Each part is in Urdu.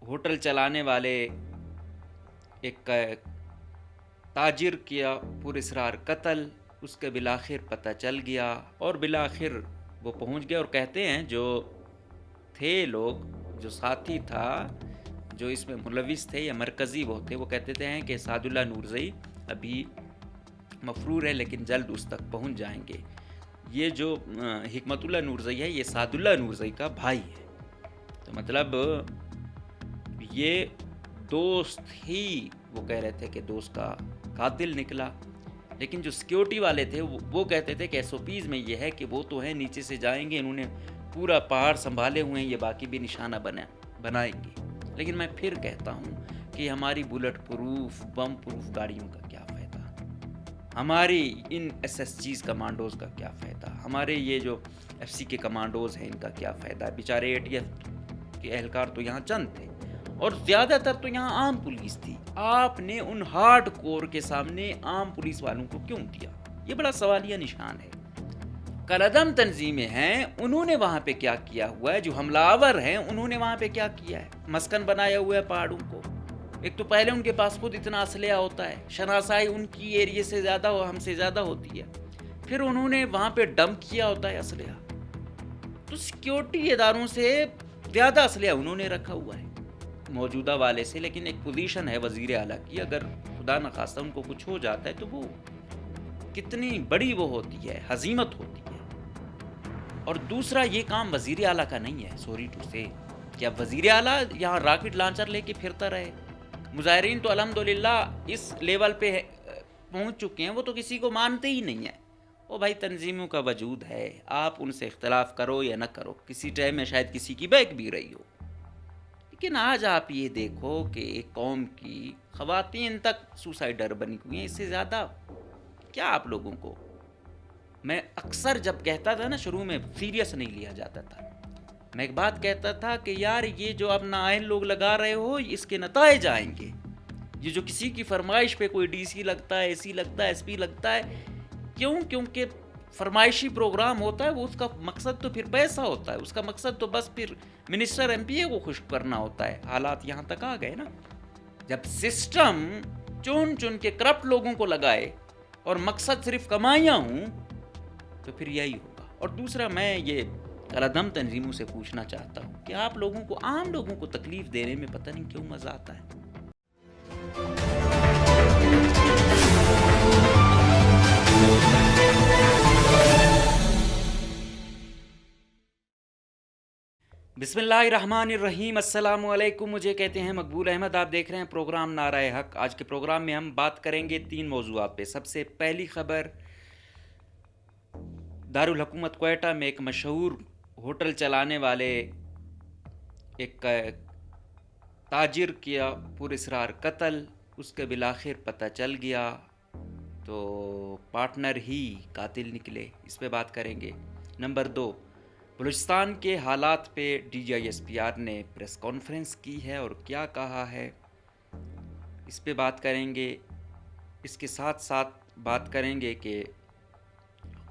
ہوٹل چلانے والے ایک تاجر کیا پراسرار قتل، اس کے بالآخر پتہ چل گیا اور بالآخر وہ پہنچ گیا. اور کہتے ہیں جو تھے لوگ، جو ساتھی تھا، جو اس میں ملوث تھے یا مرکزی وہ تھے، وہ کہتے تھے کہ سعد اللہ نورزئی ابھی مفرور ہے لیکن جلد اس تک پہنچ جائیں گے. یہ جو حکمت اللہ نورزئی ہے یہ سعد اللہ نورزئی کا بھائی ہے. تو مطلب یہ دوست ہی وہ کہہ رہے تھے کہ دوست کا قاتل نکلا. لیکن جو سیکیورٹی والے تھے وہ کہتے تھے کہ ایس او پیز میں یہ ہے کہ وہ تو ہیں نیچے سے جائیں گے، انہوں نے پورا پہاڑ سنبھالے ہوئے ہیں، یہ باقی بھی نشانہ بنائیں گے. لیکن میں پھر کہتا ہوں کہ ہماری بلٹ پروف بم پروف گاڑیوں کا کیا فائدہ، ہماری ان ایس ایس جیز کمانڈوز کا کیا فائدہ، ہمارے یہ جو ایف سی کے کمانڈوز ہیں ان کا کیا فائدہ. بیچارے اے ٹی ایف کے اہلکار تو یہاں چند تھے اور زیادہ تر تو یہاں عام پولیس تھی. آپ نے ان ہارڈ کور کے سامنے عام پولیس والوں کو کیوں دیا؟ یہ بڑا سوالیہ نشان ہے. کالعدم تنظیمیں ہیں، انہوں نے وہاں پہ کیا کیا ہوا ہے؟ جو حملہ آور ہیں انہوں نے وہاں پہ کیا کیا ہے؟ مسکن بنایا ہوا ہے پہاڑوں کو. ایک تو پہلے ان کے پاس خود اتنا اسلحہ ہوتا ہے، شناسائی ان کی ایریے سے زیادہ ہم سے زیادہ ہوتی ہے، پھر انہوں نے وہاں پہ ڈمپ کیا ہوتا ہے اسلحہ. تو سیکیورٹی اداروں سے زیادہ اسلحہ انہوں نے رکھا ہوا ہے موجودہ والے سے. لیکن ایک پوزیشن ہے وزیر اعلیٰ کی، اگر خدا نخواستہ ان کو کچھ ہو جاتا ہے تو وہ کتنی بڑی وہ ہوتی ہے، ہزیمت ہوتی ہے. اور دوسرا یہ کام وزیر اعلیٰ کا نہیں ہے، سوری ٹو سے، کیا وزیر اعلیٰ یہاں راکٹ لانچر لے کے پھرتا رہے؟ مظاہرین تو الحمدللہ اس لیول پہ پہنچ چکے ہیں، وہ تو کسی کو مانتے ہی نہیں ہیں. او بھائی تنظیموں کا وجود ہے، آپ ان سے اختلاف کرو یا نہ کرو، کسی ٹائم میں شاید کسی کی بیک بھی رہی ہو. لیکن آج آپ یہ دیکھو کہ ایک قوم کی خواتین تک سوسائڈر بنی ہوئی ہیں، اس سے زیادہ کیا آپ لوگوں کو؟ میں اکثر جب کہتا تھا نا، شروع میں سیریس نہیں لیا جاتا تھا، میں ایک بات کہتا تھا کہ یار یہ جو اب نااہل لوگ لگا رہے ہو اس کے نتائج آئیں گے. یہ جو کسی کی فرمائش پہ کوئی ڈی سی لگتا ہے، اے سی لگتا ہے، ایس پی لگتا ہے، کیونکہ فرمائشی پروگرام ہوتا ہے، وہ اس کا مقصد تو پھر پیسہ ہوتا ہے، اس کا مقصد تو بس پھر منسٹر ایم پی اے کو خوش کرنا ہوتا ہے. حالات یہاں تک آ گئے نا، جب سسٹم چن کے کرپٹ لوگوں کو لگائے اور مقصد صرف کمائیاں ہوں تو پھر یہی ہوگا. اور دوسرا میں یہ کالعدم تنظیموں سے پوچھنا چاہتا ہوں کہ آپ لوگوں کو، عام لوگوں کو تکلیف دینے میں پتہ نہیں کیوں مزہ آتا ہے. بسم اللہ الرحمن الرحیم. السلام علیکم. مجھے کہتے ہیں مقبول احمد. آپ دیکھ رہے ہیں پروگرام نعرہ حق. آج کے پروگرام میں ہم بات کریں گے 3 موضوعات پہ. سب سے پہلی خبر، دارالحکومت کوئٹہ میں ایک مشہور ہوٹل چلانے والے ایک تاجر کیا پراسرار قتل، اس کے بالآخر پتہ چل گیا تو پارٹنر ہی قاتل نکلے. اس پہ بات کریں گے. نمبر 2، بلوچستان کے حالات پہ D G I S P R نے پریس کانفرنس کی ہے اور کیا کہا ہے، اس پہ بات کریں گے. اس کے ساتھ ساتھ بات کریں گے کہ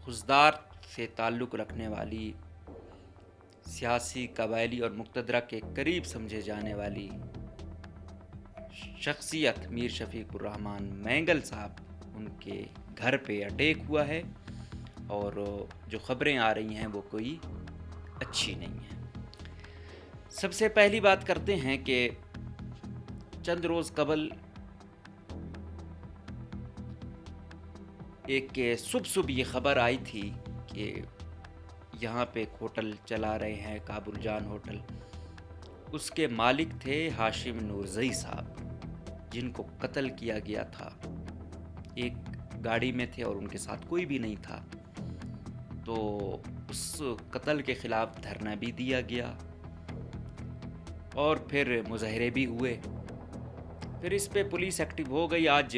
خضدار سے تعلق رکھنے والی سیاسی، قبائلی اور مقتدرہ کے قریب سمجھے جانے والی شخصیت میر شفیق الرحمن مینگل صاحب، ان کے گھر پہ اٹیک ہوا ہے اور جو خبریں آ رہی ہیں وہ کوئی اچھی نہیں ہیں. سب سے پہلی بات کرتے ہیں کہ چند روز قبل ایک صبح یہ خبر آئی تھی کہ یہاں پہ ایک ہوٹل چلا رہے ہیں، کابل جان ہوٹل. اس کے مالک تھے ہاشم نورزئی صاحب، جن کو قتل کیا گیا تھا. ایک گاڑی میں تھے اور ان کے ساتھ کوئی بھی نہیں تھا. تو اس قتل کے خلاف دھرنا بھی دیا گیا اور پھر مظاہرے بھی ہوئے. پھر اس پہ پولیس ایکٹیو ہو گئی. آج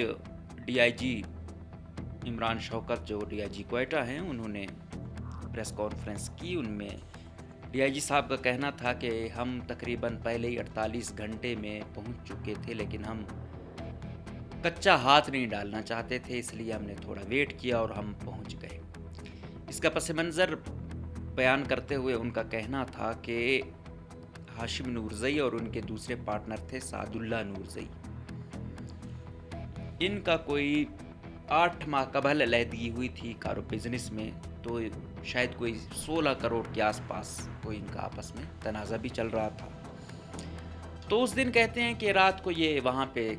ڈی آئی جی عمران شوکت، جو ڈی آئی جی کوئٹہ ہیں، انہوں نے پریس کانفرنس کی. ان میں ڈی آئی جی صاحب کا کہنا تھا کہ ہم تقریباً پہلے ہی 48 گھنٹے میں پہنچ چکے تھے، لیکن ہم کچا ہاتھ نہیں ڈالنا چاہتے تھے، اس لیے ہم نے تھوڑا ویٹ کیا اور ہم پہنچ گئے. اس کا پس منظر بیان کرتے ہوئے ان کا کہنا تھا کہ ہاشم نورزئی اور ان کے دوسرے پارٹنر تھے سعد اللہ نورزئی. ان کا کوئی 8 ماہ قبل علیحدگی ہوئی تھی بزنس میں, تو شاید کوئی 16 کروڑ کے آس پاس کوئی ان کا آپس میں تنازع بھی چل رہا تھا. تو اس دن کہتے ہیں کہ رات کو یہ وہاں پہ,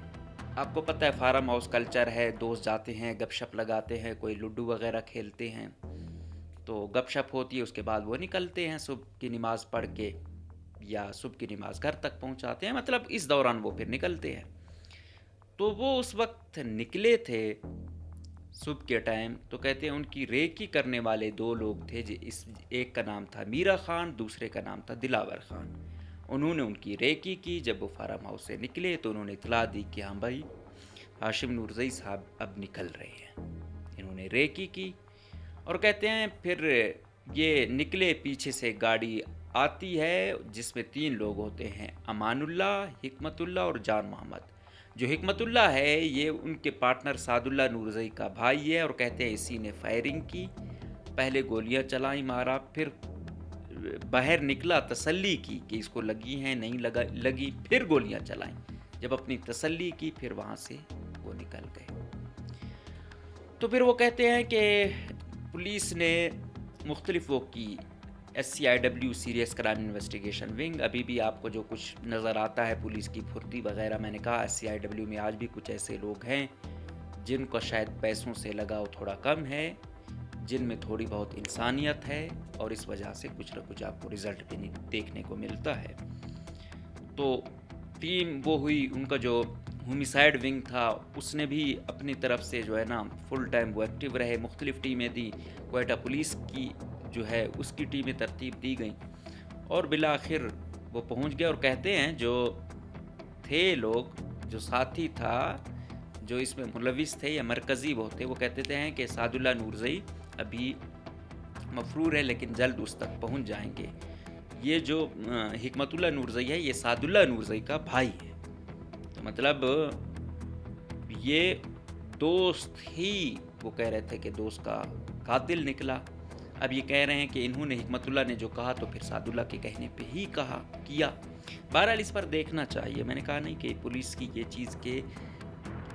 آپ کو پتہ ہے فارم ہاؤس کلچر ہے, دوست جاتے ہیں گپ شپ لگاتے ہیں, کوئی لڈو وغیرہ کھیلتے ہیں, تو گپ شپ ہوتی ہے, اس کے بعد وہ نکلتے ہیں صبح کی نماز پڑھ کے, یا صبح کی نماز گھر تک پہنچاتے ہیں, مطلب اس دوران وہ پھر نکلتے ہیں. تو وہ اس وقت نکلے تھے صبح کے ٹائم, تو کہتے ہیں ان کی ریکی کرنے والے 2 لوگ تھے, ایک کا نام تھا میرا خان, دوسرے کا نام تھا دلاور خان. انہوں نے ان کی ریکی کی. جب وہ فارم ہاؤس سے نکلے تو انہوں نے اطلاع دی کہ ہاں بھائی ہاشم نورزئی صاحب اب نکل رہے ہیں. انہوں نے ریکی کی, اور کہتے ہیں پھر یہ نکلے, پیچھے سے گاڑی آتی ہے جس میں 3 لوگ ہوتے ہیں, امان اللہ, حکمت اللہ اور جان محمد. جو حکمت اللہ ہے یہ ان کے پارٹنر سعد اللہ نورزئی کا بھائی ہے, اور کہتے ہیں اسی نے فائرنگ کی, پہلے گولیاں چلائیں, مارا, پھر باہر نکلا, تسلی کی کہ اس کو لگی ہیں نہیں لگی, پھر گولیاں چلائیں. جب اپنی تسلی کی پھر وہاں سے وہ نکل گئے. تو پھر وہ کہتے ہیں کہ پولیس نے مختلف وہ کی, SCIW serious crime investigation wing, ابھی بھی آپ کو جو کچھ نظر آتا ہے پولیس کی پھرتی وغیرہ, میں نے کہا SCIW میں آج بھی کچھ ایسے لوگ ہیں جن کو شاید پیسوں سے لگاؤ تھوڑا کم ہے, جن میں تھوڑی بہت انسانیت ہے, اور اس وجہ سے کچھ نہ کچھ آپ کو رزلٹ بھی دیکھنے کو ملتا ہے. تو ٹیم وہ ہوئی, ان کا جو ہومیسائڈ ونگ تھا اس نے بھی اپنی طرف سے جو ہے نا فل ٹائم وہ ایکٹیو رہے, مختلف ٹیمیں دی, کوئٹہ پولیس کی جو ہے اس کی ٹیمیں ترتیب دی گئیں, اور بالآخر وہ پہنچ گئے. اور کہتے ہیں جو تھے لوگ, جو ساتھی تھا جو اس میں ملوث تھے یا مرکزی وہ تھے, وہ کہتے ہیں کہ سعد اللہ نورزئی ابھی مفرور ہے لیکن جلد اس تک پہنچ جائیں گے. یہ جو حکمت اللہ نورزئی ہے یہ سعد اللہ نورزئی کا بھائی ہے, تو مطلب یہ دوست ہی, وہ کہہ رہے تھے کہ دوست کا قاتل نکلا. اب یہ کہہ رہے ہیں کہ انہوں نے, حکمت اللہ نے جو کہا تو پھر سعد اللہ کے کہنے پہ ہی کیا. بہرحال اس پر دیکھنا چاہیے, میں نے کہا نہیں کہ پولیس کی یہ چیز کہ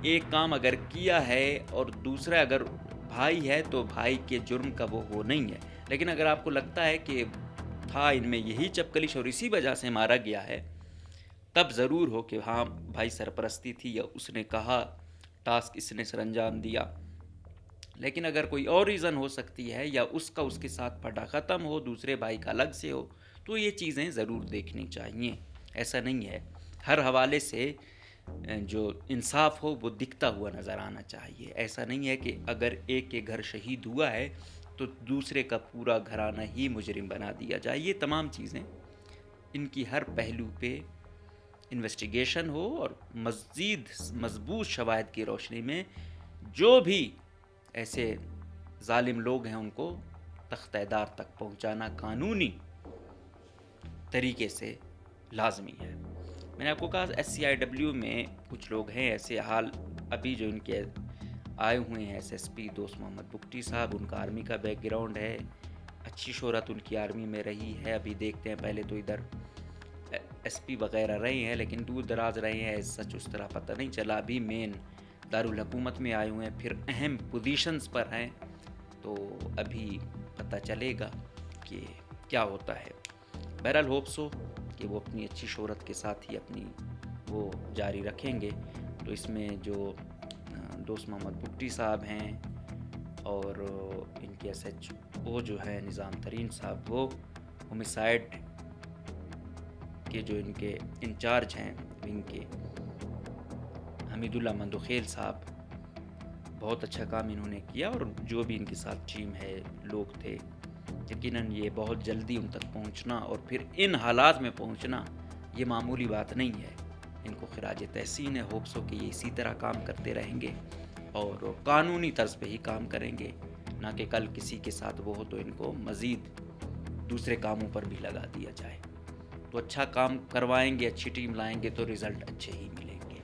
ایک کام اگر کیا ہے اور دوسرا اگر بھائی ہے تو بھائی کے جرم کا وہ نہیں ہے, لیکن اگر آپ کو لگتا ہے کہ تھا ان میں یہی چپکلش اور اسی وجہ سے مارا گیا ہے, تب ضرور ہو کہ ہاں بھائی سرپرستی تھی یا اس نے کہا, ٹاسک اس نے سر انجام دیا. لیکن اگر کوئی اور ریزن ہو سکتی ہے, یا اس کا اس کے ساتھ پھٹا ختم ہو, دوسرے بھائی کا الگ سے ہو, تو یہ چیزیں ضرور دیکھنی چاہیے. ایسا نہیں ہے, ہر حوالے سے جو انصاف ہو وہ دکھتا ہوا نظر آنا چاہیے. ایسا نہیں ہے کہ اگر ایک کے گھر شہید ہوا ہے تو دوسرے کا پورا گھرانہ ہی مجرم بنا دیا جائے. یہ تمام چیزیں ان کی ہر پہلو پہ انویسٹیگیشن ہو, اور مزید مضبوط شواہد کی روشنی میں جو بھی ایسے ظالم لوگ ہیں ان کو تختہ دار تک پہنچانا قانونی طریقے سے لازمی ہے. میں نے آپ کو کہا SCIW میں کچھ لوگ ہیں ایسے, حال ابھی جو ان کے آئے ہوئے ہیں SSP دوست محمد بگٹی صاحب, ان کا آرمی کا بیک گراؤنڈ ہے, اچھی شہرت ان کی آرمی میں رہی ہے. ابھی دیکھتے ہیں, پہلے تو ادھر SP وغیرہ رہے ہیں لیکن دور دراز رہے ہیں, سچ اس طرح پتہ نہیں چلا. ابھی مین دارالحکومت میں آئے ہوئے ہیں, پھر اہم پوزیشنز پر ہیں, تو ابھی پتہ چلے گا کہ کیا ہوتا ہے. بہرحال ہوپس ہو کہ وہ اپنی اچھی شہرت کے ساتھ ہی اپنی وہ جاری رکھیں گے. تو اس میں جو دوست محمد بگٹی صاحب ہیں اور ان کے SHO جو ہے نظام ترین صاحب, وہ ہومیسائڈ کے جو ان کے انچارج ہیں ونگ کے, حمید اللہ مندوخیل صاحب, بہت اچھا کام انہوں نے کیا. اور جو بھی ان کے ساتھ ٹیم ہے, لوگ تھے, یقیناً یہ بہت جلدی ان تک پہنچنا اور پھر ان حالات میں پہنچنا یہ معمولی بات نہیں ہے. ان کو خراج تحسین ہے. ہوپس ہو کہ یہ اسی طرح کام کرتے رہیں گے اور قانونی طرز پہ ہی کام کریں گے, نہ کہ کل کسی کے ساتھ وہ ہو تو ان کو مزید دوسرے کاموں پر بھی لگا دیا جائے. تو اچھا کام کروائیں گے, اچھی ٹیم لائیں گے تو رزلٹ اچھے ہی ملیں گے.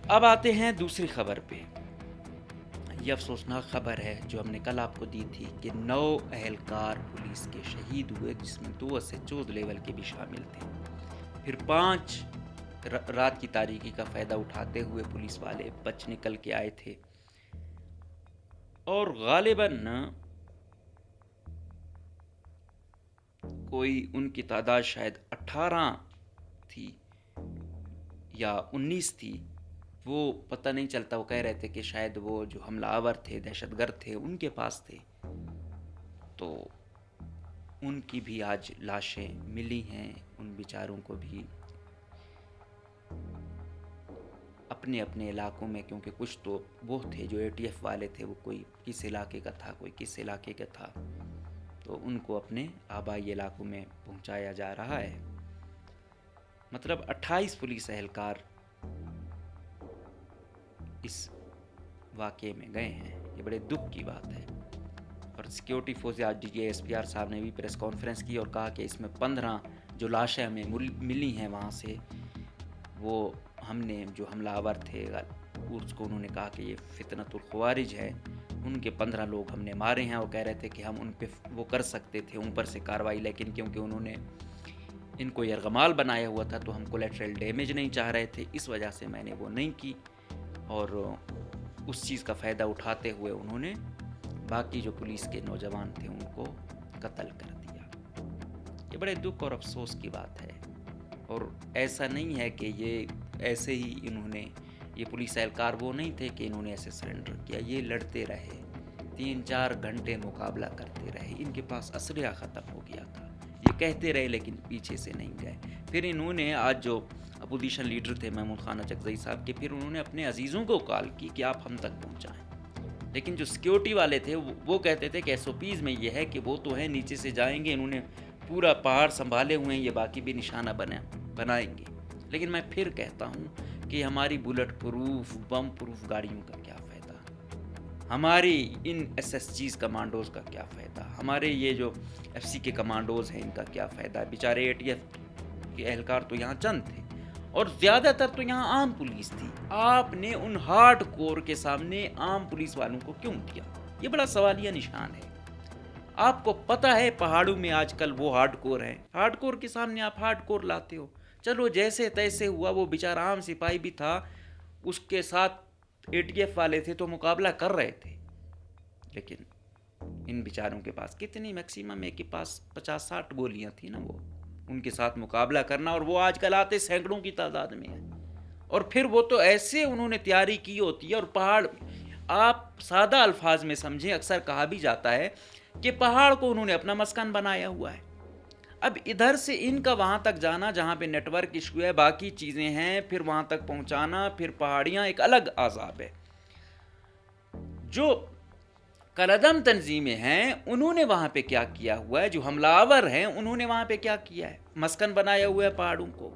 اب آتے ہیں دوسری خبر پہ. یہ افسوسناک خبر ہے جو ہم نے کل آپ کو دی تھی کہ 9 اہلکار پولیس کے شہید ہوئے، جس میں 2 SHOs لیول کے بھی شامل تھے۔ پھر 5 رات کی تاریکی کا فائدہ اٹھاتے ہوئے پولیس والے بچ نکل کے آئے تھے، اور غالباً کوئی ان کی تعداد شاید 18 تھی یا 19 تھی، وہ پتہ نہیں چلتا۔ وہ کہہ رہے تھے کہ شاید وہ جو حملہ آور تھے، دہشت گرد تھے، ان کے پاس تھے، تو ان کی بھی آج لاشیں ملی ہیں۔ ان بیچاروں کو بھی اپنے اپنے علاقوں میں، کیونکہ کچھ تو وہ تھے جو ATF والے تھے، وہ کوئی کس علاقے کا تھا، کوئی کس علاقے کا تھا، تو ان کو اپنے آبائی علاقوں میں پہنچایا جا رہا ہے۔ مطلب 28 پولیس اہلکار اس واقعے میں گئے ہیں۔ یہ بڑے دکھ کی بات ہے۔ اور سیکیورٹی فورس آج DGSPR صاحب نے بھی پریس کانفرنس کی اور کہا کہ اس میں 15 جو لاشیں ہمیں ملی ہیں وہاں سے، وہ ہم نے جو حملہ آور تھے اس کو انہوں نے کہا کہ یہ فتنۃ الخوارج ہے، ان کے 15 لوگ ہم نے مارے ہیں۔ وہ کہہ رہے تھے کہ ہم ان پہ وہ کر سکتے تھے اوپر سے کارروائی، لیکن کیونکہ انہوں نے ان کو یرغمال بنایا ہوا تھا تو ہم کولیٹرل ڈیمیج نہیں چاہ رہے تھے، اس وجہ سے میں نے وہ نہیں کی، اور اس چیز کا فائدہ اٹھاتے ہوئے انہوں نے باقی جو پولیس کے نوجوان تھے ان کو قتل کر دیا۔ یہ بڑے دکھ اور افسوس کی بات ہے، اور ایسا نہیں ہے کہ یہ ایسے ہی انہوں نے، یہ پولیس اہلکار وہ نہیں تھے کہ انہوں نے ایسے سرنڈر کیا، یہ لڑتے رہے، 3-4 گھنٹے مقابلہ کرتے رہے، ان کے پاس اسلحہ ختم ہو گیا تھا، یہ کہتے رہے لیکن پیچھے سے نہیں گئے۔ پھر انہوں نے آج جو اپوزیشن لیڈر تھے محمود خان اچکزئی صاحب کے، پھر انہوں نے اپنے عزیزوں کو کال کی کہ آپ ہم تک پہنچائیں، لیکن جو سیکیورٹی والے تھے وہ کہتے تھے کہ SOPs میں یہ ہے کہ وہ تو ہیں نیچے سے جائیں گے، انہوں نے پورا پہاڑ سنبھالے ہوئے ہیں، یہ باقی بھی نشانہ بنائیں گے۔ لیکن میں پھر کہتا ہوں کہ ہماری بلٹ پروف، بم پروف گاڑیوں کا کیا فائدہ، ہماری ان SSGs کمانڈوز کا کیا فائدہ، ہمارے یہ جو FC کے کمانڈوز ہیں ان کا کیا فائدہ؟ بیچارے ATF کے اہلکار تو یہاں چند تھے، اور زیادہ تر تو یہاں عام پولیس تھی۔ آپ نے ان ہارڈ کور کے سامنے عام پولیس والوں کو کیوں دیا؟ یہ بڑا سوالیہ نشان ہے۔ آپ کو پتہ ہے پہاڑوں میں آج کل وہ ہارڈ کور ہیں، ہارڈ کور کے سامنے آپ ہارڈ کور لاتے ہو۔ چلو جیسے تیسے ہوا، وہ بیچارہ عام سپاہی بھی تھا، اس کے ساتھ ATF والے تھے تو مقابلہ کر رہے تھے، لیکن ان بیچاروں کے پاس کتنی، میکسیمم ایک کے پاس 50-60 گولیاں تھیں نا، وہ ان کے ساتھ مقابلہ کرنا، اور وہ آج کل آتے سینکڑوں کی تعداد میں ہیں، اور پھر وہ تو ایسے انہوں نے تیاری کی ہوتی ہے، اور پہاڑ آپ سادہ الفاظ میں سمجھیں، اکثر کہا بھی جاتا ہے کہ پہاڑ کو انہوں نے اپنا مسکن بنایا ہوا ہے۔ اب ادھر سے ان کا وہاں تک جانا جہاں پہ نیٹ ورک ایشو ہے، باقی چیزیں ہیں، پھر وہاں تک پہنچانا، پھر پہاڑیاں، ایک الگ عذاب ہے۔ جو کالعدم تنظیمیں ہیں انہوں نے وہاں پہ کیا کیا ہوا ہے، جو حملہ آور ہیں انہوں نے وہاں پہ کیا کیا ہے، مسکن بنایا ہوا ہے پہاڑوں کو۔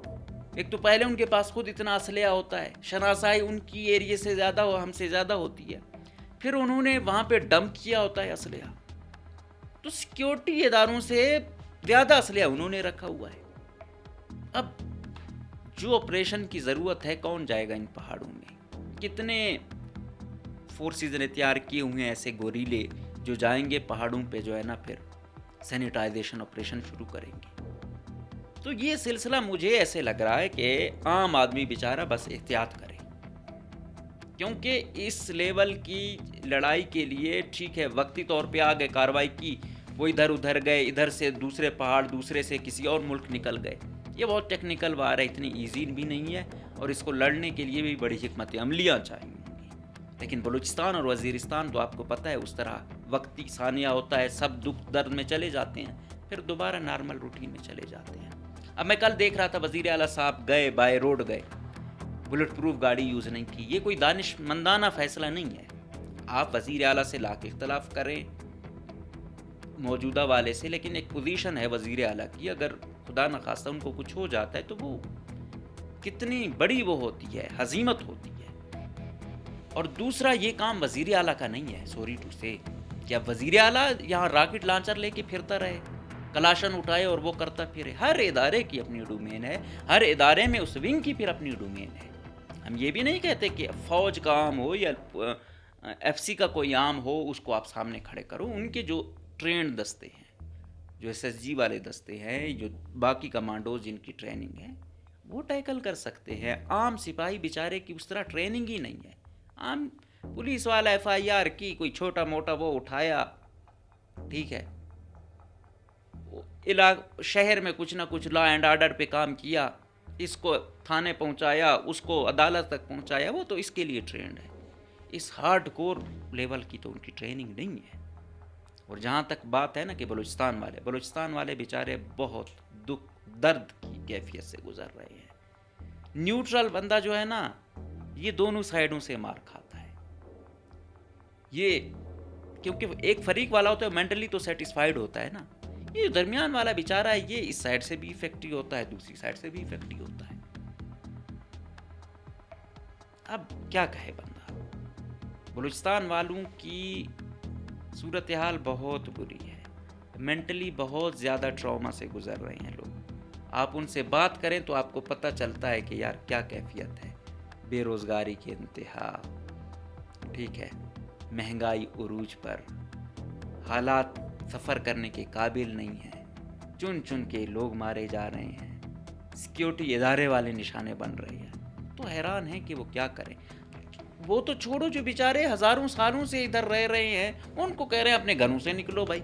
ایک تو پہلے ان کے پاس خود اتنا اسلحہ ہوتا ہے، شناسائی ان کی ایریے سے زیادہ ہم سے زیادہ ہوتی ہے، پھر انہوں نے وہاں پہ ڈمپ کیا ہوتا ہے اسلحہ، تو سیکیورٹی اداروں سے زیادہ اسلحہ انہوں نے رکھا ہوا ہے۔ اب جو آپریشن کی ضرورت ہے، کون جائے گا ان پہاڑوں میں؟ کتنے فورسز نے تیار کیے ہوئے ہیں ایسے گوریلے جو جائیں گے پہاڑوں پہ، جو ہے نا، پھر سینیٹائزیشن آپریشن شروع کریں گے۔ تو یہ سلسلہ مجھے ایسے لگ رہا ہے کہ عام آدمی بیچارہ بس احتیاط کرے، کیونکہ اس لیول کی لڑائی کے لیے ٹھیک ہے وقتی طور پہ آگے کارروائی کی، وہ ادھر ادھر گئے، ادھر سے دوسرے پہاڑ، دوسرے سے کسی اور ملک نکل گئے، یہ بہت ٹیکنیکل وار ہے، اتنی ایزی بھی نہیں ہے، اور اس کو لڑنے کے لیے بھی بڑی حکمت عملیاں چاہیے۔ لیکن بلوچستان اور وزیرستان تو آپ کو پتہ ہے اس طرح وقتی ثانیہ ہوتا ہے، سب دکھ درد میں چلے جاتے ہیں، پھر دوبارہ نارمل روٹین میں چلے جاتے ہیں۔ اب میں کل دیکھ رہا تھا وزیر اعلیٰ صاحب گئے، بائی روڈ گئے، بلٹ پروف گاڑی یوز نہیں کی، یہ کوئی دانش مندانہ فیصلہ نہیں ہے۔ آپ وزیر اعلیٰ سے لا کے اختلاف کریں موجودہ والے سے، لیکن ایک پوزیشن ہے وزیر اعلیٰ کی، اگر خدا نخواستہ ان کو کچھ ہو جاتا ہے تو وہ کتنی بڑی وہ ہوتی ہے، ہزیمت ہوتی ہے۔ اور دوسرا، یہ کام وزیر اعلیٰ کا نہیں ہے، سوری ٹو سے، کہ اب وزیر اعلیٰ یہاں راکٹ لانچر لے کے پھرتا رہے، کلاشن اٹھائے اور وہ کرتا پھرے۔ ہر ادارے کی اپنی ڈومین ہے، ہر ادارے میں اس ونگ کی پھر اپنی ڈومین ہے۔ ہم یہ بھی نہیں کہتے کہ فوج کا عام ہو یا ایف سی کا کوئی عام ہو اس کو آپ سامنے کھڑے کرو. ان کے جو ٹرینڈ دستے ہیں, جو ایس ایس جی والے دستے ہیں, جو باقی کمانڈوز جن کی ٹریننگ ہے, وہ ٹیکل کر سکتے ہیں. عام سپاہی بیچارے کی اس طرح ٹریننگ ہی نہیں ہے. عام پولیس والا ایف آئی آر کی کوئی چھوٹا موٹا وہ اٹھایا, ٹھیک ہے, شہر میں کچھ نہ کچھ لا اینڈ آرڈر پہ کام کیا, اس کو تھانے پہنچایا, اس کو عدالت تک پہنچایا, وہ تو اس کے لیے ٹرینڈ ہے. اس ہارڈ کور لیول کی تو ان کی ٹریننگ نہیں ہے. اور جہاں تک بات ہے نا کہ بلوچستان والے بیچارے بہت دکھ درد کی کیفیت سے گزر رہے ہیں. نیوٹرل بندہ جو ہے نا, یہ دونوں سائیڈوں سے مار کھاتا ہے. یہ کیونکہ ایک فریق والا ہوتا ہے, مینٹلی تو سیٹسفائیڈ ہوتا ہے نا. یہ جو درمیان والا بیچارہ ہے, یہ اس سائیڈ سے بھی افیکٹو ہوتا ہے, دوسری سائیڈ سے بھی افیکٹو ہوتا ہے. اب کیا کہے بندہ. بلوچستان والوں کی صورتحال بہت بری ہے. مینٹلی بہت زیادہ ٹراما سے گزر رہے ہیں لوگ. آپ ان سے بات کریں تو آپ کو پتہ چلتا ہے کہ یار کیا کیفیت ہے. بے روزگاری کی انتہا, ٹھیک ہے, مہنگائی عروج پر, حالات سفر کرنے کے قابل نہیں ہیں, چن چن کے لوگ مارے جا رہے ہیں, سیکیورٹی ادارے والے نشانے بن رہے ہیں. تو حیران ہیں کہ وہ کیا کریں. وہ تو چھوڑو, جو بیچارے ہزاروں سالوں سے ادھر رہ رہے ہیں, ان کو کہہ رہے ہیں اپنے گھروں سے نکلو بھائی.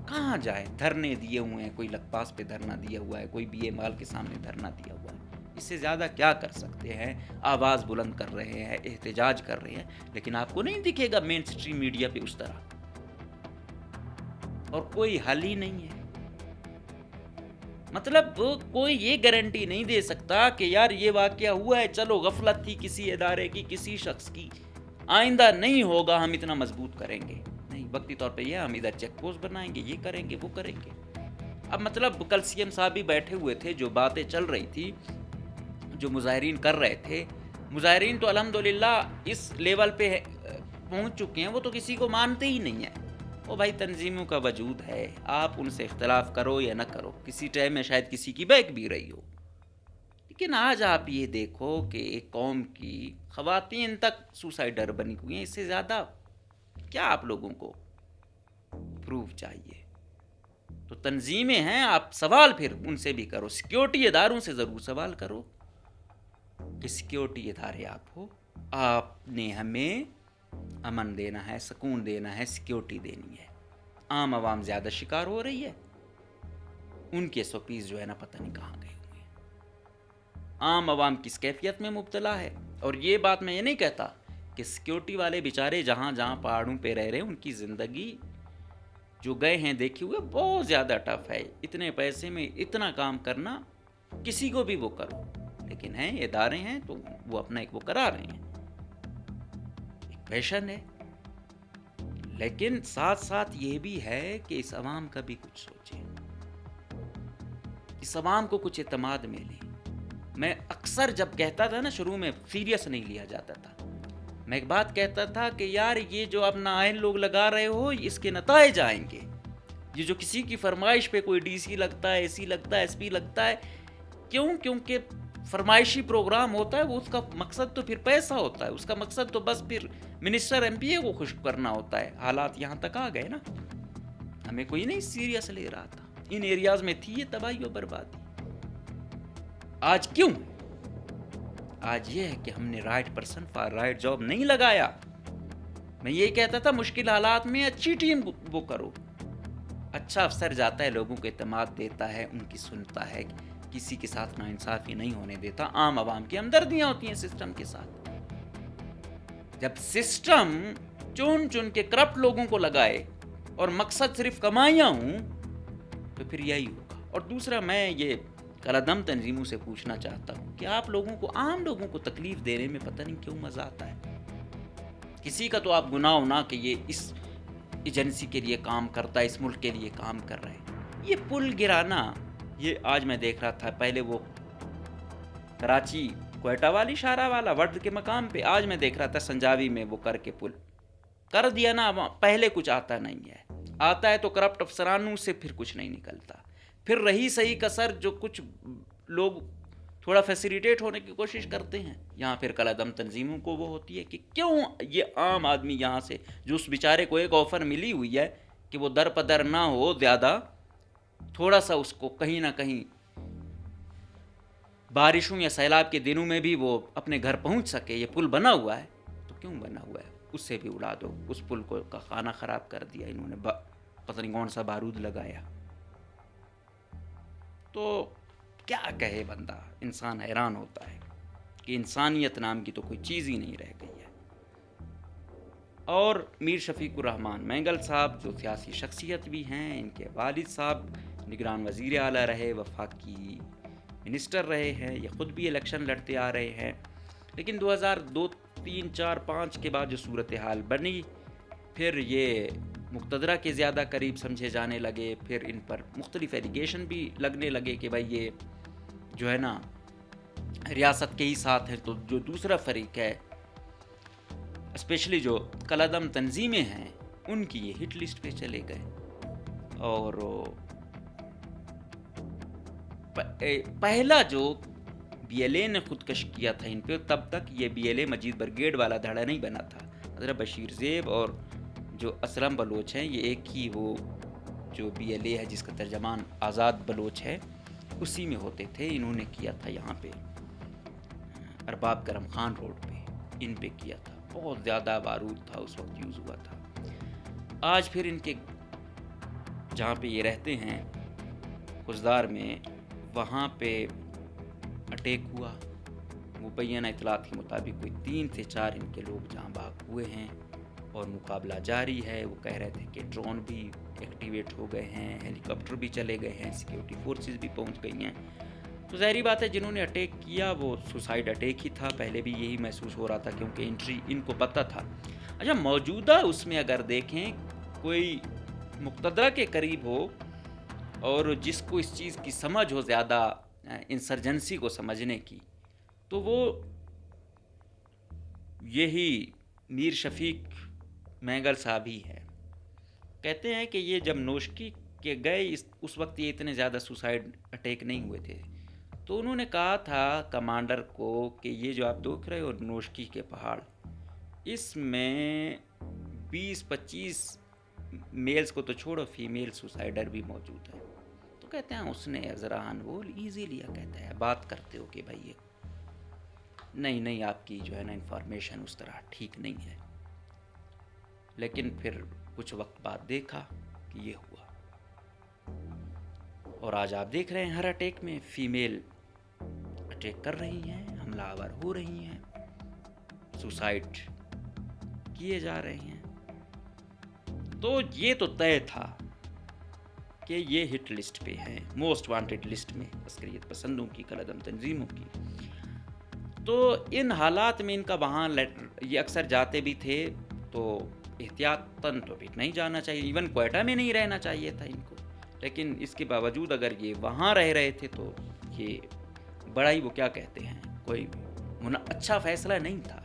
کہاں جائے؟ دھرنے دیے ہوئے ہیں, کوئی لکپاس پہ دھرنا دیا ہوا ہے, کوئی بی اے مال کے سامنے دھرنا دیا ہوا ہے. اس سے زیادہ کیا کر سکتے ہیں؟ آواز بلند کر رہے ہیں, احتجاج کر رہے ہیں, لیکن آپ کو نہیں دکھے گا مین سٹریم میڈیا پہ اس طرح. اور کوئی حل ہی نہیں ہے. مطلب کوئی یہ گارنٹی نہیں دے سکتا کہ یار یہ واقعہ ہوا ہے, چلو غفلت تھی کسی ادارے کی, کسی شخص کی, آئندہ نہیں ہوگا, ہم اتنا مضبوط کریں گے. نہیں, وقتی طور پہ یہ ہم ادھر چیک پوسٹ بنائیں گے, یہ کریں گے, وہ کریں گے. اب مطلب کل سی ایم صاحب بھی بیٹھے ہوئے تھے, جو باتیں چل رہی تھی, جو مظاہرین کر رہے تھے, مظاہرین تو الحمدللہ اس لیول پہ پہنچ چکے ہیں, وہ تو کسی کو مانتے ہی نہیں ہیں. وہ بھائی تنظیموں کا وجود ہے, آپ ان سے اختلاف کرو یا نہ کرو, کسی ٹائم میں شاید کسی کی بیک بھی رہی ہو, لیکن آج آپ یہ دیکھو کہ ایک قوم کی خواتین تک سوسائڈر بنی ہوئی ہیں. اس سے زیادہ کیا آپ لوگوں کو پروف چاہیے؟ تو تنظیمیں ہیں, آپ سوال پھر ان سے بھی کرو, سیکیورٹی اداروں سے ضرور سوال کرو کہ سیکیورٹی ادارے آپ ہو, آپ نے ہمیں امن دینا ہے, سکون دینا ہے, سیکیورٹی دینی ہے. عام عوام زیادہ شکار ہو رہی ہے, ان کے سوپیز جو ہے نا پتہ نہیں کہاں گئے ہوئے ہیں. عام عوام کس کیفیت میں مبتلا ہے. اور یہ بات میں یہ نہیں کہتا کہ سیکیورٹی والے بیچارے جہاں جہاں پہاڑوں پہ رہ رہے ہیں, ان کی زندگی جو گئے ہیں دیکھے ہوئے بہت زیادہ ٹف ہے. اتنے پیسے میں اتنا کام کرنا کسی کو بھی وہ کرو, لیکن ہیں ادارے ہیں تو وہ اپنا ایک وہ کرا رہے ہیں, ایک پیشن ہے. لیکن ساتھ ساتھ یہ بھی ہے کہ اس عوام کا بھی کچھ سوچیں, اس عوام کو کچھ اعتماد ملے. میں اکثر جب کہتا تھا نا, شروع میں سیریس نہیں لیا جاتا تھا, میں ایک بات کہتا تھا کہ یار یہ جو اب نااہل لوگ لگا رہے ہو, اس کے نتائج آئیں گے. یہ جو کسی کی فرمائش پہ کوئی ڈی سی لگتا ہے, اے سی لگتا ہے, ایس پی لگتا ہے, کیوں؟ کیونکہ فرمائشی پروگرام ہوتا ہے, وہ اس کا مقصد تو پھر پیسہ ہوتا ہے, اس کا مقصد تو بس پھر منسٹر ایم پی اے کو خوش کرنا ہوتا ہے. حالات یہاں تک آ گئے نا, ہمیں کوئی نہیں سیریس لے رہا تھا. ان ایریاز میں تھی یہ تباہی و بربادی. آج کیوں؟ آج یہ ہے کہ ہم نے right person for right job نہیں لگایا. میں یہ کہتا تھا مشکل حالات میں اچھی ٹیم وہ کرو, اچھا افسر جاتا ہے, لوگوں کو اعتماد دیتا ہے, ان کی سنتا ہے, کسی کے ساتھ ناانصافی نہیں ہونے دیتا. عام عوام کی ہمدردیاں ہوتی ہیں سسٹم کے ساتھ. جب سسٹم چن چن کے کرپٹ لوگوں کو لگائے اور مقصد صرف کمائیاں ہوں, تو پھر یہی ہوگا. اور دوسرا, میں یہ کالعدم تنظیموں سے پوچھنا چاہتا ہوں کہ آپ لوگوں کو, عام لوگوں کو تکلیف دینے میں پتہ نہیں کیوں مزہ آتا ہے. کسی کا تو آپ گناہ ہونا کہ یہ اس ایجنسی کے لیے کام کرتا ہے, اس ملک کے لیے کام کر رہے ہیں. یہ پل گرانا, یہ آج میں دیکھ رہا تھا, پہلے وہ کراچی کوئٹہ والی شارہ والا ورد کے مقام پہ, آج میں دیکھ رہا تھا سنجاوی میں وہ کر کے پل کر دیا نا. پہلے کچھ آتا نہیں ہے, آتا ہے تو کرپٹ افسرانوں سے پھر کچھ نہیں نکلتا. پھر رہی صحیح کسر جو کچھ لوگ تھوڑا فیسیلیٹیٹ ہونے کی کوشش کرتے ہیں. یہاں پھر کالعدم تنظیموں کو وہ ہوتی ہے کہ کیوں یہ عام آدمی یہاں سے جو اس بیچارے کو ایک آفر ملی ہوئی ہے کہ وہ در پدر نہ ہو زیادہ, تھوڑا سا اس کو کہیں نہ کہیں بارشوں یا سیلاب کے دنوں میں بھی وہ اپنے گھر پہنچ سکے. یہ پل بنا ہوا ہے تو کیوں بنا ہوا ہے, اس سے بھی اڑا دو. اس پل کو کا خانہ خراب کر دیا انہوں نے, پتہ نہیں کون سا بارود لگایا. تو کیا کہے بندہ, انسان حیران ہوتا ہے کہ انسانیت نام کی تو کوئی چیز ہی نہیں رہ گئی ہے. اور میر شفیق الرحمان مینگل صاحب جو سیاسی شخصیت بھی ہیں, ان کے والد صاحب نگران وزیر اعلیٰ رہے, وفاقی منسٹر رہے ہیں, یہ خود بھی الیکشن لڑتے آ رہے ہیں. لیکن 2002, 3, 4, 5 کے بعد جو صورتحال بنی, پھر یہ مقتدرہ کے زیادہ قریب سمجھے جانے لگے. پھر ان پر مختلف ایلیگیشن بھی لگنے لگے کہ بھائی یہ جو ہے نا ریاست کے ہی ساتھ ہے. تو جو دوسرا فریق ہے, اسپیشلی جو کالعدم تنظیمیں ہیں, ان کی یہ ہٹ لسٹ پہ چلے گئے. اور پہلا جو بی ایل اے نے خودکش کیا تھا ان پہ, تب تک یہ B L A Majeed brigade والا دھڑا نہیں بنا تھا. حضرت بشیر زیب اور جو اسلم بلوچ ہیں, یہ ایک ہی وہ جو بی ایل اے ہے جس کا ترجمان آزاد بلوچ ہے, اسی میں ہوتے تھے. انہوں نے کیا تھا یہاں پہ ارباب کرم خان روڈ پہ, ان پہ کیا تھا. بہت زیادہ بارود تھا اس وقت یوز ہوا تھا. آج پھر ان کے جہاں پہ یہ رہتے ہیں خزدار میں, وہاں پہ اٹیک ہوا. مبینہ اطلاعات کے مطابق کوئی 3 سے 4 ان کے لوگ جہاں بھاگ ہوئے ہیں اور مقابلہ جاری ہے. وہ کہہ رہے تھے کہ ڈرون بھی ایکٹیویٹ ہو گئے ہیں, ہیلی کاپٹر بھی چلے گئے ہیں, سیکیورٹی فورسز بھی پہنچ گئی ہیں. تو ظاہری بات ہے جنہوں نے اٹیک کیا وہ سوسائڈ اٹیک ہی تھا. پہلے بھی یہی محسوس ہو رہا تھا کیونکہ انٹری ان کو پتہ تھا. اچھا, موجودہ اس میں اگر دیکھیں کوئی مقتدرہ کے قریب ہو اور جس کو اس چیز کی سمجھ ہو زیادہ انسرجنسی کو سمجھنے کی, تو وہ یہی میر شفیق مینگل صاحب ہی ہے. کہتے ہیں کہ یہ جب نوشکی کے گئے اس وقت یہ اتنے زیادہ سوسائڈ اٹیک نہیں ہوئے تھے. تو انہوں نے کہا تھا کمانڈر کو کہ یہ جو آپ دیکھ رہے ہو نوشکی کے پہاڑ, اس میں 20-25 میلز کو تو چھوڑو, فیمیل سوسائڈر بھی موجود ہیں. تو کہتے ہیں اس نے ذرا وہ ایزی لیا. کہتا ہے بات کرتے ہو کہ بھائی یہ نہیں آپ کی جو ہے نا انفارمیشن اس طرح ٹھیک نہیں ہے. لیکن پھر کچھ وقت بعد دیکھا کہ یہ ہوا. اور آج آپ دیکھ رہے ہیں ہر اٹیک میں فیمیل اٹیک کر رہی ہیں, حملہ آور ہو رہی ہیں, سوسائڈ کیے جا رہے ہیں. تو یہ تو طے تھا کہ یہ ہٹ لسٹ پہ ہیں, موسٹ وانٹڈ لسٹ میں عسکریت پسندوں کی, کالعدم تنظیموں کی. تو ان حالات میں ان کا وہاں یہ اکثر جاتے بھی تھے تو احتیاطاً تو بھی نہیں جانا چاہیے. ایون کوئٹہ میں نہیں رہنا چاہیے تھا ان کو, لیکن اس کے باوجود اگر یہ وہاں رہ رہے تھے تو یہ بڑا ہی وہ کیا کہتے ہیں کوئی اچھا فیصلہ نہیں تھا.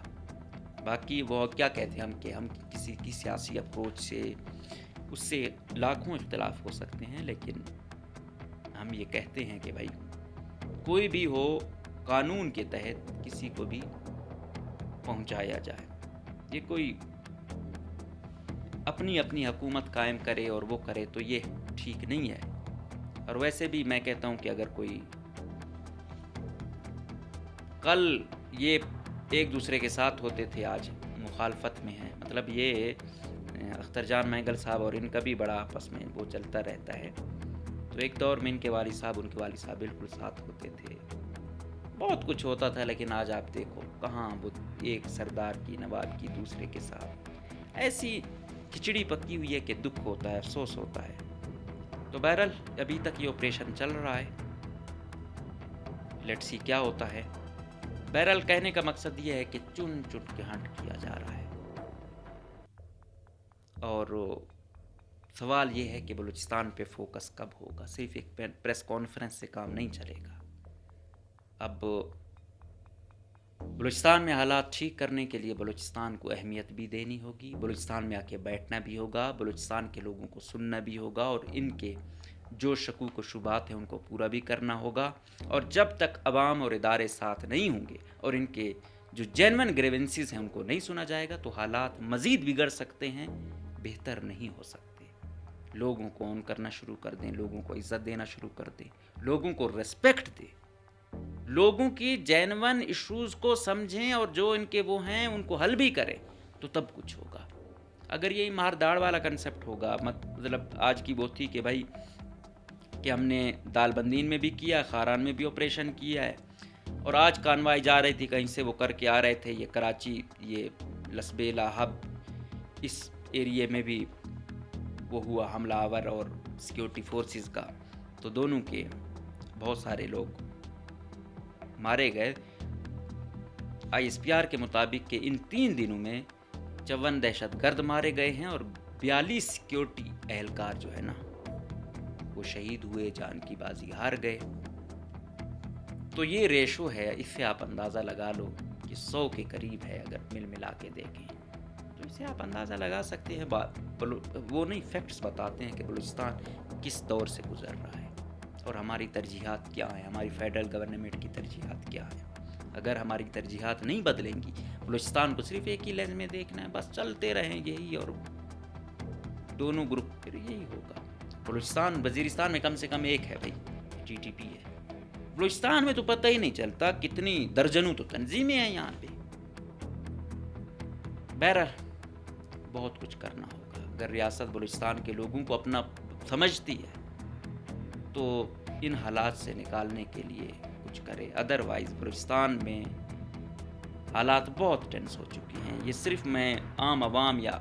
باقی وہ کیا کہتے ہیں کہ ہم کسی کی سیاسی اپروچ سے اس سے لاکھوں اختلاف ہو سکتے ہیں, لیکن ہم یہ کہتے ہیں کہ بھائی کوئی بھی ہو قانون کے تحت کسی کو بھی پہنچایا جائے. یہ کوئی اپنی حکومت قائم کرے اور وہ کرے تو یہ ٹھیک نہیں ہے. اور ویسے بھی میں کہتا ہوں کہ اگر کوئی کل یہ ایک دوسرے کے ساتھ ہوتے تھے, آج مخالفت میں ہیں, مطلب یہ اختر جان مینگل صاحب اور ان کا بھی بڑا آپس میں وہ چلتا رہتا ہے. تو ایک دور میں ان کے والد صاحب بالکل ساتھ ہوتے تھے, بہت کچھ ہوتا تھا. لیکن آج آپ دیکھو کہاں وہ ایک سردار کی نواب کی دوسرے کے ساتھ ایسی کھچڑی پکی ہوئی ہے کہ دکھ ہوتا ہے, افسوس ہوتا ہے. تو بہرحال ابھی تک یہ آپریشن چل رہا ہے, لیٹس سی کیا ہوتا ہے. بہرحال کہنے کا مقصد یہ ہے کہ چن کے ہنٹ کیا جا رہا ہے. اور سوال یہ ہے کہ بلوچستان پہ فوکس کب ہوگا. صرف ایک پریس کانفرنس سے کام نہیں چلے گا. اب بلوچستان میں حالات ٹھیک کرنے کے لیے بلوچستان کو اہمیت بھی دینی ہوگی, بلوچستان میں آ کے بیٹھنا بھی ہوگا, بلوچستان کے لوگوں کو سننا بھی ہوگا, اور ان کے جو شکوک و شبہات ہیں ان کو پورا بھی کرنا ہوگا، اور جب تک عوام اور ادارے ساتھ نہیں ہوں گے اور ان کے جو جینون گریونسز ہیں ان کو نہیں سنا جائے گا تو حالات مزید بگڑ سکتے ہیں، بہتر نہیں ہو سکتے۔ لوگوں کو آن کرنا شروع کر دیں، لوگوں کو عزت دینا شروع کر دیں، لوگوں کو ریسپیکٹ دیں، لوگوں کی جینون ایشوز کو سمجھیں اور جو ان کے وہ ہیں ان کو حل بھی کریں، تو تب کچھ ہوگا۔ اگر یہی مار داڑ والا کنسپٹ ہوگا، مطلب آج کی وہ تھی کہ بھائی کہ ہم نے دال بندین میں بھی کیا، خاران میں بھی آپریشن کیا ہے، اور آج کانوائی جا رہی تھی کہیں سے، وہ کر کے آ رہے تھے، یہ کراچی، یہ لسبیلا ہب، اس ایریے میں بھی وہ ہوا حملہ آور اور سیکیورٹی فورسز کا، تو دونوں کے بہت سارے لوگ مارے گئے۔ آئی ایس پی آر کے مطابق کہ ان 3 دنوں میں 54 دہشت گرد مارے گئے ہیں اور 42 سیکیورٹی اہلکار جو ہے نا وہ شہید ہوئے، جان کی بازی ہار گئے۔ تو یہ ریشو ہے، اس سے آپ اندازہ لگا لو کہ 100 کے قریب ہے اگر مل ملا کے دیکھیں، تو اس سے آپ اندازہ لگا سکتے ہیں۔ وہ نہیں، فیکٹس بتاتے ہیں کہ بلوچستان کس دور سے گزر رہا ہے اور ہماری ترجیحات کیا ہیں، ہماری فیڈرل گورنمنٹ کی ترجیحات کیا ہیں۔ اگر ہماری ترجیحات نہیں بدلیں گی، بلوچستان کو صرف ایک ہی لینس میں دیکھنا ہے، بس چلتے رہیں یہی، اور دونوں گروپ پھر یہی ہوگا۔ بلوچستان، وزیرستان میں کم سے کم ایک ہے بھائی، ٹی ٹی پی ہے۔ بلوچستان میں تو پتہ ہی نہیں چلتا کتنی درجنوں تو تنظیمیں ہیں یہاں پہ۔ بہرحال بہت کچھ کرنا ہوگا۔ اگر ریاست بلوچستان کے لوگوں کو اپنا سمجھتی ہے تو ان حالات سے نکالنے کے لیے کچھ کرے، ادروائز بلوچستان میں حالات بہت ٹینس ہو چکی ہیں۔ یہ صرف میں عام عوام یا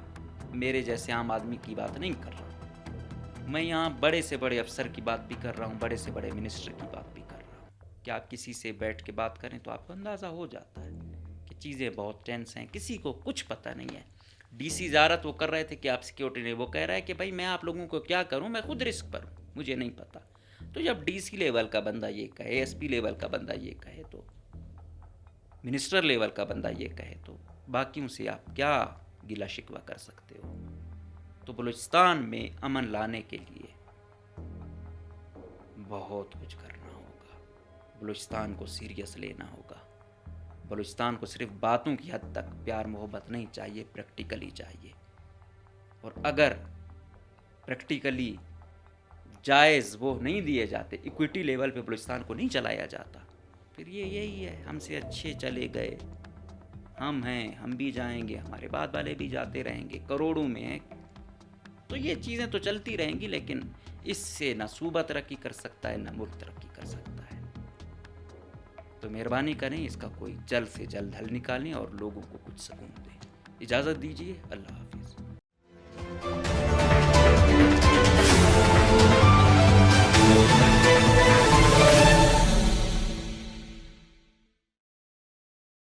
میرے جیسے عام آدمی کی بات نہیں کر رہا ہوں، میں یہاں بڑے سے بڑے افسر کی بات بھی کر رہا ہوں، بڑے سے بڑے منسٹر کی بات بھی کر رہا ہوں کہ آپ کسی سے بیٹھ کے بات کریں تو آپ کو اندازہ ہو جاتا ہے کہ چیزیں بہت ٹینس ہیں، کسی کو کچھ پتہ نہیں ہے۔ ڈی سی زیارت وہ کر رہے تھے کہ آپ سیکیورٹی نہیں، وہ کہہ رہا ہے کہ بھائی میں آپ لوگوں کو کیا کروں، میں خود رسک پر ہوں، مجھے نہیں پتہ۔ تو جب ڈی سی لیول کا بندہ یہ کہے، ایس پی لیول کا بندہ یہ کہے، تو منسٹر لیول کا بندہ یہ کہے، تو باقیوں سے آپ کیا گلہ شکوہ کر سکتے ہو؟ تو بلوچستان میں امن لانے کے لیے بہت کچھ کرنا ہوگا، بلوچستان کو سیریس لینا ہوگا۔ بلوچستان کو صرف باتوں کی حد تک پیار محبت نہیں چاہیے، پریکٹیکلی چاہیے، اور اگر پریکٹیکلی جائز وہ نہیں دیے جاتے، ایکویٹی لیول پہ بلوچستان کو نہیں چلایا جاتا، پھر یہی ہے، ہم سے اچھے چلے گئے، ہم ہیں، ہم بھی جائیں گے، ہمارے بعد والے بھی جاتے رہیں گے، کروڑوں میں ہیں، تو یہ چیزیں تو چلتی رہیں گی، لیکن اس سے نہ صوبہ ترقی کر سکتا ہے، نہ ملک ترقی کر سکتا ہے۔ تو مہربانی کریں، اس کا کوئی جلد سے جلد حل نکالیں اور لوگوں کو کچھ سکون دیں۔ اجازت دیجیے، اللہ حافظ۔